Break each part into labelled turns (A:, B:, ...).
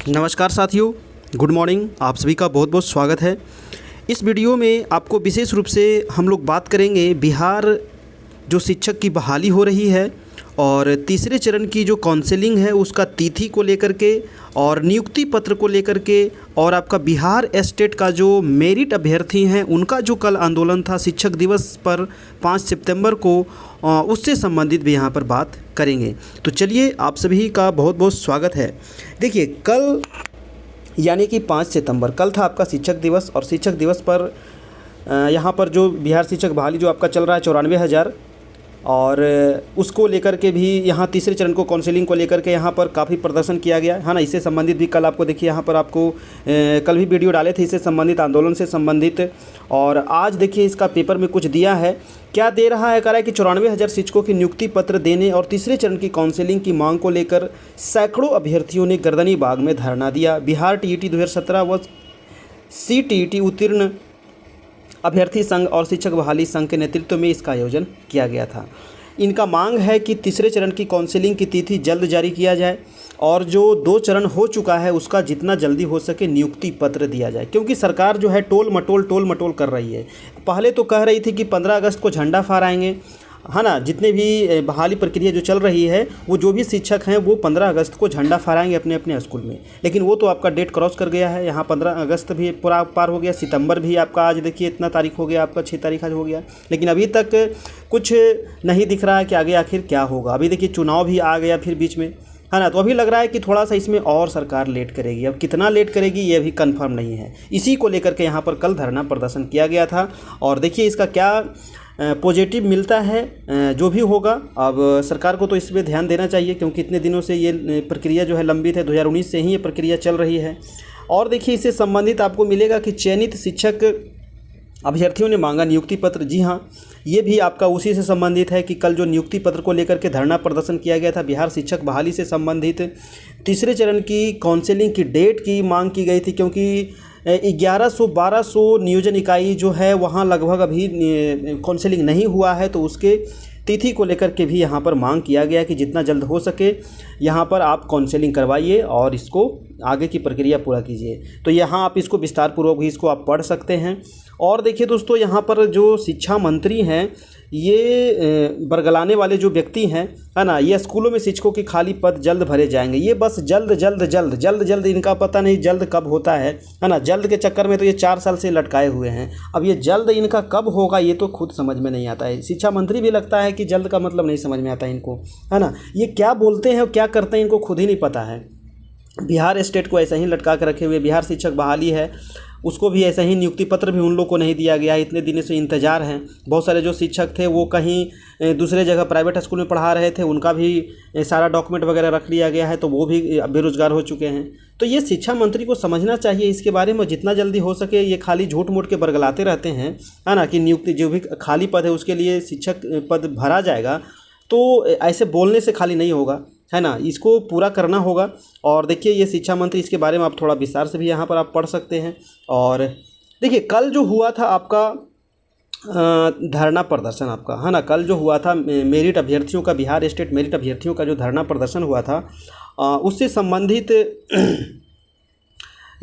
A: नमस्कार साथियों, good morning. आप सभी का बहुत बहुत स्वागत है। इस वीडियो में आपको विशेष रूप से हम लोग बात करेंगे बिहार जो शिक्षक की बहाली हो रही है और तीसरे चरण की जो काउंसलिंग है उसका तिथि को लेकर के और नियुक्ति पत्र को लेकर के और आपका बिहार स्टेट का जो मेरिट अभ्यर्थी हैं उनका जो कल आंदोलन था शिक्षक दिवस पर 5 सितंबर को, उससे संबंधित भी यहाँ पर बात करेंगे। तो चलिए, आप सभी का बहुत बहुत स्वागत है। देखिए, कल यानी कि 5 सितंबर कल था आपका शिक्षक दिवस और शिक्षक दिवस पर यहाँ पर जो बिहार शिक्षक बहाली जो आपका चल रहा है 94,000 और उसको लेकर के भी यहाँ तीसरे चरण को काउंसलिंग को लेकर के यहाँ पर काफ़ी प्रदर्शन किया गया है ना। इससे संबंधित भी कल आपको देखिए यहाँ पर आपको कल भी वीडियो डाले थे इससे संबंधित, आंदोलन से संबंधित। और आज देखिए इसका पेपर में कुछ दिया है, क्या दे रहा है, कह रहा है कि 94,000 शिक्षकों की नियुक्ति पत्र देने और तीसरे चरण की काउंसलिंग की मांग को लेकर सैकड़ों अभ्यर्थियों ने गर्दनी बाग में धरना दिया। बिहार टीईटी 2017 व CTET उत्तीर्ण अभ्यर्थी संघ और शिक्षक बहाली संघ के नेतृत्व में इसका आयोजन किया गया था। इनका मांग है कि तीसरे चरण की काउंसलिंग की तिथि जल्द जारी किया जाए और जो 2 चरण हो चुका है उसका जितना जल्दी हो सके नियुक्ति पत्र दिया जाए, क्योंकि सरकार जो है टोल मटोल कर रही है। पहले तो कह रही थी कि 15 अगस्त को झंडा फहराएंगे, है ना। जितने भी बहाली प्रक्रिया जो चल रही है वो जो भी शिक्षक हैं वो 15 अगस्त को झंडा फहराएंगे अपने अपने स्कूल में, लेकिन वो तो आपका डेट क्रॉस कर गया है। यहाँ 15 अगस्त भी पूरा पार हो गया, सितंबर भी आपका आज देखिए इतना तारीख हो गया, आपका 6 तारीख आज हो गया, लेकिन अभी तक कुछ नहीं दिख रहा है कि आगे आखिर क्या होगा। अभी देखिए चुनाव भी आ गया फिर बीच में, है ना। तो अभी लग रहा है कि थोड़ा सा इसमें और सरकार लेट करेगी। अब कितना लेट करेगी ये अभी कंफर्म नहीं है। इसी को लेकर के यहाँ पर कल धरना प्रदर्शन किया गया था और देखिए इसका क्या पॉजिटिव मिलता है जो भी होगा। अब सरकार को तो इस पर ध्यान देना चाहिए, क्योंकि इतने दिनों से ये प्रक्रिया जो है लंबित है, 2019 से ही ये प्रक्रिया चल रही है। और देखिए इससे संबंधित आपको मिलेगा कि चयनित शिक्षक अभ्यर्थियों ने मांगा नियुक्ति पत्र। जी हाँ, ये भी आपका उसी से संबंधित है कि कल जो नियुक्ति पत्र को लेकर के धरना प्रदर्शन किया गया था, बिहार शिक्षक बहाली से संबंधित तीसरे चरण की काउंसलिंग की डेट की मांग की गई थी, क्योंकि 1100-1200 नियोजन इकाई जो है वहाँ लगभग अभी काउंसलिंग नहीं हुआ है, तो उसके तिथि को लेकर के भी यहाँ पर मांग किया गया कि जितना जल्द हो सके यहाँ पर आप काउंसलिंग करवाइए और इसको आगे की प्रक्रिया पूरा कीजिए। तो यहाँ आप इसको विस्तार पूर्वक भी इसको आप पढ़ सकते हैं। और देखिए दोस्तों, यहाँ पर जो शिक्षा मंत्री हैं ये बरगलाने वाले जो व्यक्ति हैं, है ना, ये स्कूलों में शिक्षकों के खाली पद जल्द भरे जाएंगे। ये बस जल्द इनका पता नहीं जल्द कब होता है ना। जल्द के चक्कर में तो ये 4 साल से लटकाए हुए हैं। अब ये जल्द इनका कब होगा ये तो खुद समझ में नहीं आता है। शिक्षा मंत्री भी लगता है कि जल्द का मतलब नहीं समझ में आता है इनको, है ना। ये क्या बोलते हैं और क्या करते हैं इनको खुद ही नहीं पता है। बिहार स्टेट को ऐसा ही लटका कर रखे हुए, बिहार शिक्षक बहाली है उसको भी ऐसा ही नियुक्ति पत्र भी उन लोग को नहीं दिया गया है। इतने दिनों से इंतज़ार हैं। बहुत सारे जो शिक्षक थे वो कहीं दूसरे जगह प्राइवेट स्कूल में पढ़ा रहे थे, उनका भी सारा डॉक्यूमेंट वगैरह रख लिया गया है, तो वो भी बेरोज़गार हो चुके हैं। तो ये शिक्षा मंत्री को समझना चाहिए इसके बारे में, जितना जल्दी हो सके। ये खाली झूठ मूठ के बरगलाते रहते हैं, है ना, कि नियुक्ति जो भी खाली पद है उसके लिए शिक्षक पद भरा जाएगा, तो ऐसे बोलने से खाली नहीं होगा, है ना, इसको पूरा करना होगा। और देखिए ये शिक्षा मंत्री, इसके बारे में आप थोड़ा विस्तार से भी यहाँ पर आप पढ़ सकते हैं। और देखिए कल जो हुआ था आपका धरना प्रदर्शन आपका, है ना, कल जो हुआ था मेरिट अभ्यर्थियों का, बिहार स्टेट मेरिट अभ्यर्थियों का जो धरना प्रदर्शन हुआ था उससे संबंधित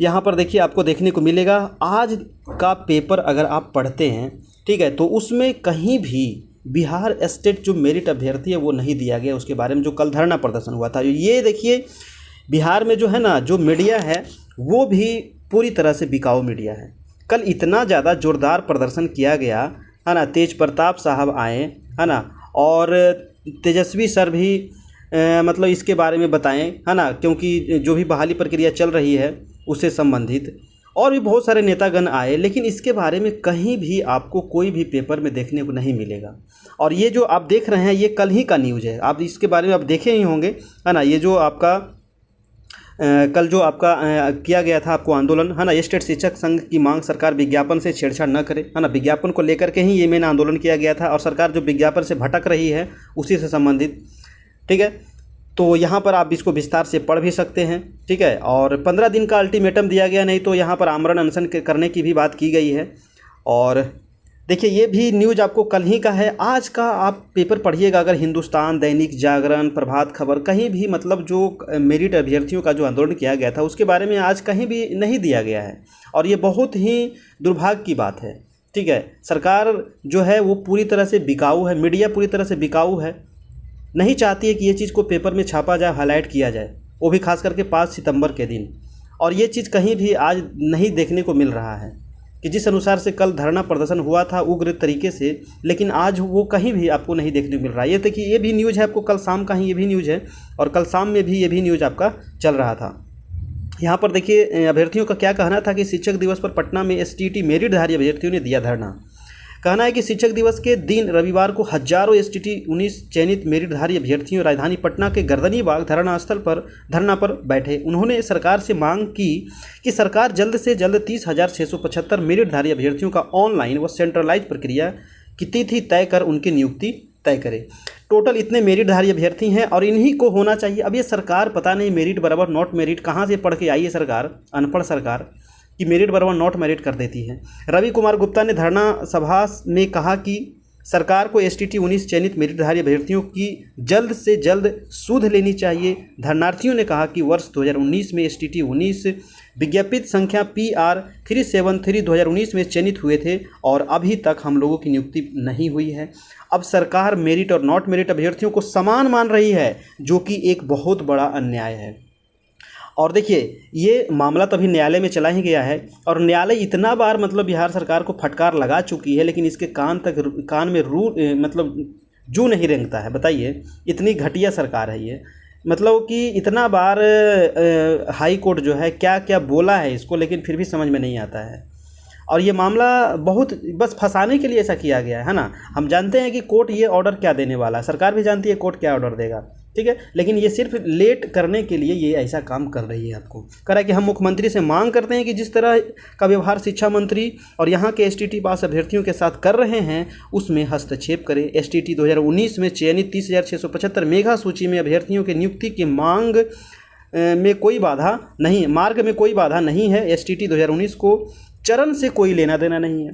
A: यहाँ पर देखिए आपको देखने को मिलेगा। आज का पेपर अगर आप पढ़ते हैं, ठीक है, तो उसमें कहीं भी बिहार स्टेट जो मेरिट अभ्यर्थी है वो नहीं दिया गया। उसके बारे में जो कल धरना प्रदर्शन हुआ था, ये देखिए बिहार में जो है ना जो मीडिया है वो भी पूरी तरह से बिकाऊ मीडिया है। कल इतना ज़्यादा ज़ोरदार प्रदर्शन किया गया, है ना। तेज प्रताप साहब आए, है ना, और तेजस्वी सर भी मतलब इसके बारे में बताएं, है ना, क्योंकि जो भी बहाली प्रक्रिया चल रही है उससे संबंधित, और भी बहुत सारे नेतागण आए, लेकिन इसके बारे में कहीं भी आपको कोई भी पेपर में देखने को नहीं मिलेगा। और ये जो आप देख रहे हैं ये कल ही का न्यूज़ है, आप इसके बारे में आप देखे ही होंगे, है ना। ये जो आपका कल जो आपका किया गया था आपको आंदोलन, है ना, स्टेट शिक्षक संघ की मांग सरकार विज्ञापन से छेड़छाड़ न करे, है ना। विज्ञापन को लेकर के ही ये मेन आंदोलन किया गया था और सरकार जो विज्ञापन से भटक रही है उसी से संबंधित, ठीक है। तो यहाँ पर आप इसको विस्तार से पढ़ भी सकते हैं, ठीक है। और 15 दिन का अल्टीमेटम दिया गया, नहीं तो यहाँ पर आमरण अनशन करने की भी बात की गई है। और देखिए ये भी न्यूज़ आपको कल ही का है। आज का आप पेपर पढ़िएगा अगर, हिंदुस्तान, दैनिक जागरण, प्रभात खबर, कहीं भी मतलब जो मेरिट अभ्यर्थियों का जो आंदोलन किया गया था उसके बारे में आज कहीं भी नहीं दिया गया है, और ये बहुत ही दुर्भाग्य की बात है। ठीक है, सरकार जो है वो पूरी तरह से बिकाऊ है, मीडिया पूरी तरह से बिकाऊ है, नहीं चाहती है कि ये चीज़ को पेपर में छापा जाए, हाईलाइट किया जाए, वो भी खास करके 5 सितंबर के दिन। और ये चीज़ कहीं भी आज नहीं देखने को मिल रहा है कि जिस अनुसार से कल धरना प्रदर्शन हुआ था उग्र तरीके से, लेकिन आज वो कहीं भी आपको नहीं देखने को मिल रहा है। ये देखिए ये भी न्यूज़ है आपको कल शाम का ही, ये भी न्यूज़ है, और कल शाम में भी ये भी न्यूज़ आपका चल रहा था। यहाँ पर देखिए अभ्यर्थियों का क्या कहना था कि शिक्षक दिवस पर पटना में एसटीटी मेरिटधारी अभ्यर्थियों ने दिया धरना। कहना है कि शिक्षक दिवस के दिन रविवार को हजारों एसटीटी 19 चयनित मेरिटधारी अभ्यर्थियों राजधानी पटना के गर्दनी बाग धरना स्थल पर धरना पर बैठे। उन्होंने सरकार से मांग की कि सरकार जल्द से जल्द 30,675 मेरिटधारी अभ्यर्थियों का ऑनलाइन व सेंट्रलाइज प्रक्रिया की तिथि तय कर उनकी नियुक्ति तय करे। टोटल इतने मेरिटधारी अभ्यर्थी हैं और इन्हीं को होना चाहिए। अब ये सरकार पता नहीं मेरिट बराबर नॉट मेरिट कहाँ से पढ़ के आई है सरकार, अनपढ़ सरकार, कि मेरिट बराबर नॉट मेरिट कर देती है। रवि कुमार गुप्ता ने धरना सभा में कहा कि सरकार को एसटीटी 19 चयनित मेरिटधारी अभ्यर्थियों की जल्द से जल्द सुध लेनी चाहिए। धरनार्थियों ने कहा कि वर्ष 2019 में एसटीटी 19 विज्ञापित संख्या PR 373 2019 में चयनित हुए थे और अभी तक हम लोगों की नियुक्ति नहीं हुई है। अब सरकार मेरिट और नॉट मेरिट अभ्यर्थियों को समान मान रही है, जो कि एक बहुत बड़ा अन्याय है। और देखिए ये मामला तो अभी न्यायालय में चला ही गया है, और न्यायालय इतना बार मतलब बिहार सरकार को फटकार लगा चुकी है, लेकिन इसके कान में मतलब जू नहीं रेंगता है। बताइए इतनी घटिया सरकार है ये, मतलब कि इतना बार हाई कोर्ट जो है क्या क्या बोला है इसको, लेकिन फिर भी समझ में नहीं आता है। और ये मामला बहुत बस फंसाने के लिए ऐसा किया गया है ना। हम जानते हैं कि कोर्ट ये ऑर्डर क्या देने वाला है, सरकार भी जानती है कोर्ट क्या ऑर्डर देगा, ठीक है, लेकिन ये सिर्फ लेट करने के लिए ये ऐसा काम कर रही है। आपको कह रहा है कि हम मुख्यमंत्री से मांग करते हैं कि जिस तरह का व्यवहार शिक्षा मंत्री और यहाँ के एसटीटी पास अभ्यर्थियों के साथ कर रहे हैं उसमें हस्तक्षेप करें। एसटीटी 2019 में चयनित 30,675 मेगा सूची में अभ्यर्थियों की नियुक्ति की मार्ग में कोई बाधा नहीं है। एसटीटी 2019 को चरण से कोई लेना देना नहीं है,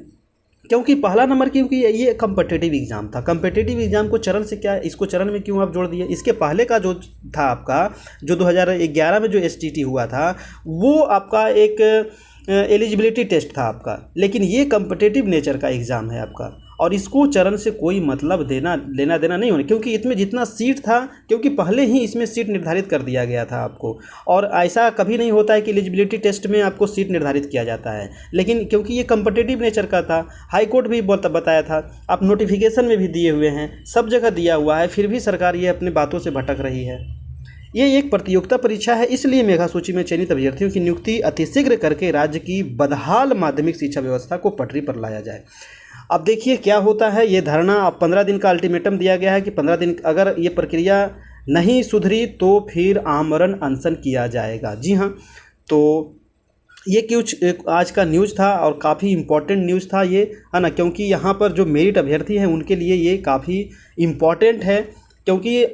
A: क्योंकि पहला नंबर क्योंकि ये कम्पिटिटिव एग्ज़ाम था। कम्पिटिटिव एग्ज़ाम को चरण से क्या, इसको चरण में क्यों आप जोड़ दिए? इसके पहले का जो था आपका, जो 2011 में जो एसटीटी हुआ था वो आपका एक एलिजिबिलिटी टेस्ट था आपका, लेकिन ये कम्पिटिटिव नेचर का एग्ज़ाम है आपका, और इसको चरण से कोई मतलब लेना देना नहीं होने, क्योंकि इसमें जितना सीट था, क्योंकि पहले ही इसमें सीट निर्धारित कर दिया गया था आपको। और ऐसा कभी नहीं होता है कि एलिजिबिलिटी टेस्ट में आपको सीट निर्धारित किया जाता है, लेकिन क्योंकि ये कम्पिटिटिव नेचर का था, हाई कोर्ट भी बताया था, आप नोटिफिकेशन में भी दिए हुए हैं, सब जगह दिया हुआ है, फिर भी सरकार ये अपनी बातों से भटक रही है। ये एक प्रतियोगिता परीक्षा है, इसलिए मेगा सूची में चयनित अभ्यर्थियों की नियुक्ति अतिशीघ्र करके राज्य की बदहाल माध्यमिक शिक्षा व्यवस्था को पटरी पर लाया जाए। अब देखिए क्या होता है। ये धरना अब 15 दिन का अल्टीमेटम दिया गया है कि 15 दिन अगर ये प्रक्रिया नहीं सुधरी तो फिर आमरण अनशन किया जाएगा। जी हाँ, तो ये कुछ आज का न्यूज़ था और काफ़ी इम्पोर्टेंट न्यूज़ था ये, है ना, क्योंकि यहाँ पर जो मेरिट अभ्यर्थी हैं उनके लिए ये काफ़ी इम्पोर्टेंट है, क्योंकि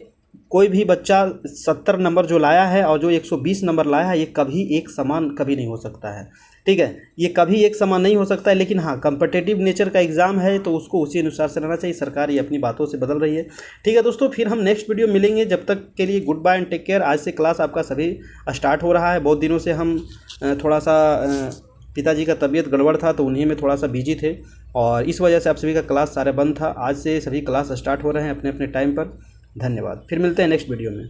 A: कोई भी बच्चा 70 नंबर जो लाया है और जो 120 नंबर लाया है, ये कभी एक समान कभी नहीं हो सकता है। ठीक है, ये कभी एक समान नहीं हो सकता है, लेकिन हाँ कम्पिटिटिव नेचर का एग्ज़ाम है तो उसको उसी अनुसार से रहना चाहिए। सरकार ये अपनी बातों से बदल रही है। ठीक है दोस्तों, फिर हम नेक्स्ट वीडियो मिलेंगे, जब तक के लिए goodbye and take care. आज से क्लास आपका सभी स्टार्ट हो रहा है। बहुत दिनों से हम थोड़ा सा पिताजी का तबीयत गड़बड़ था तो उन्हीं में थोड़ा सा बिजी थे, और इस वजह से आप सभी का क्लास सारा बंद था। आज से सभी क्लास स्टार्ट हो रहे हैं अपने अपने टाइम पर। धन्यवाद, फिर मिलते हैं नेक्स्ट वीडियो में।